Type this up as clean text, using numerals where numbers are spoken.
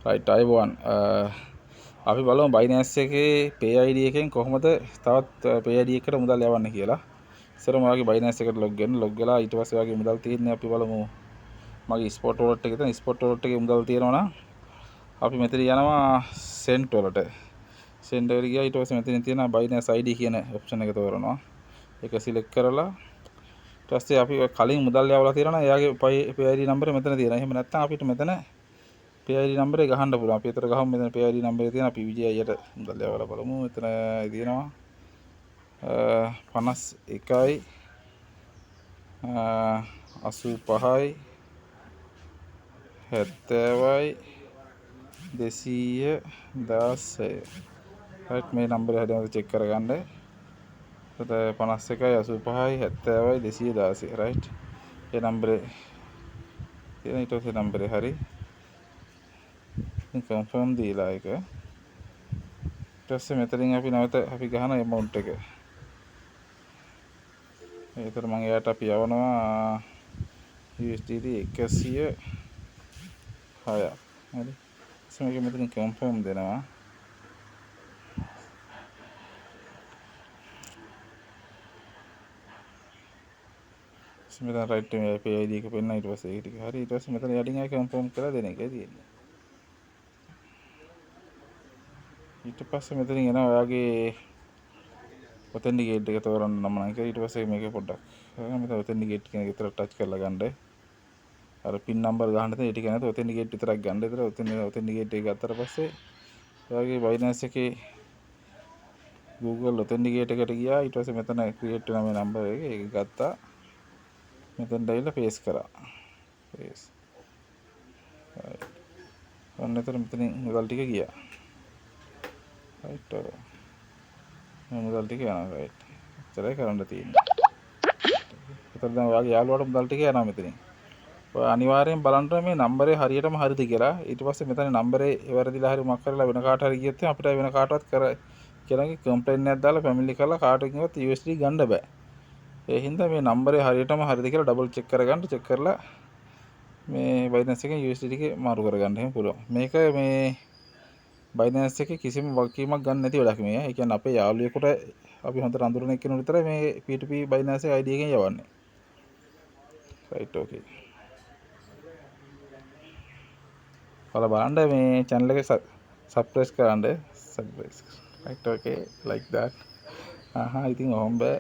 right අයබෝවන් අපි බලමු Binance එකේ Pay ID එකෙන් කොහොමද තවත් Pay ID එකකට මුදල් යවන්නේ කියලා. ඉස්සරම ඔයාගේ Binance එකට log වෙලා ඊට පස්සේ ඔයාගේ මුදල් තියෙන්නේ අපි බලමු මගේ spot wallet එකේ තියෙන spot wallet එකේ මුදල් තියෙනවා නම් අපි මෙතන යනවා send වලට. send එකට ගියා ඊට පස්සේ මෙතන තියෙනවා Binance ID කියන option එක තෝරනවා. ඒක select කරලා ඊට පස්සේ අපි කලින් මුදල් යවලා තියෙනවා නම් එයාගේ Pay ID number මෙතන තියෙනවා. එහෙම නැත්නම් අපිට මෙතන Pay ID number එක ගහන්න පුළුවන්. අපි ඒතර ගහමු මෙතන Pay ID number එක තියෙනවා. අපි විජයයට මුදල් යවලා බලමු. මෙතන තියෙනවා 51යි 85යි 70යි 216. right මේ නම්බරය හරියට චෙක් කරගන්න. එතකොට 51යි 85යි 70යි 216 right. ඒ නම්බරේ තියෙන ඊට පස්සේ නම්බරේ හරි confirm දීලා එක ඊට පස්සේ මෙතනින් අපි නැවත අපි ගහන amount එක. ඒතර මම එයාට අපි යවනවා USDT 106ක්. හරි. මේක මෙතනින් confirm දෙනවා. මෙතන right මේ Pay ID එක පෙන්නන ඊට පස්සේ ඒක ටික හරි. ඊට පස්සේ මෙතන යටින් ආයි confirm කරලා දෙන එකයි තියෙන්නේ. ඊට පස්සේ මෙතනින් එනවා ඔයාගේ authenticate එක තෝරන්න නම් නම් ඊට පස්සේ මේක පොඩ්ඩක් මෙතන authenticate කියන එක විතර ටච් කරලා ගන්න. අර pin number ගහන්න තියෙන ඒ ටික නැතුව authenticate විතරක් ගන්න. ඒතර authenticate එක ගත්තට පස්සේ ඔයාගේ Binance එකේ Google authenticate එකට ගියා. ඊට පස්සේ මෙතන create වෙන මේ number එක ඒක ගත්තා. මෙතෙන්ට ඇවිල්ලා paste කරා. paste. right. ඔන්න එතන මෙතනින් මුදල් ටික ගියා. right. මුදල් ටික යනවා right. එච්චරයි කරන්න තියෙන්නේ. ඒතර දැන් ඔයාගේ යාළුවාට මුදල් ටික යනවා මෙතනින්. ඔය අනිවාර්යෙන් බලන්න මේ නම්බරේ හරියටම හරිද කියලා. ඊට පස්සේ මෙතන නම්බරේ වැරදිලා හරි මොකක් කරලා වෙන කාට හරි ගියොත් අපිට වෙන කාටවත් කියලාගේ කම්ප්ලේන්ට් එකක් දාලා ෆැමිලි කරලා කාටකින්වත් USD ගන්න බෑ. ඒ හින්දා මේ නම්බරේ හරියටම හරිද කියලා ඩබල් චෙක් කරගන්න. චෙක් කරලා මේ Binance එකෙන් USD ටික මාරු කරගන්න එහෙම පුළුවන්. මේක මේ Binance එකේ කිසිම වගකීමක් ගන්න නැති වැඩක් මේ. ඒ කියන්නේ අපේ යාළුවෙකුට අපි හොඳට අඳුරන එක්කෙනෙකුට විතරයි මේ P2P Binance ID එකෙන් යවන්නේ. right okay. ඔයාලා බලන්න මේ channel එක subscribe කරන්න. right okay like that. ඉතින් ඔහොම බෑ.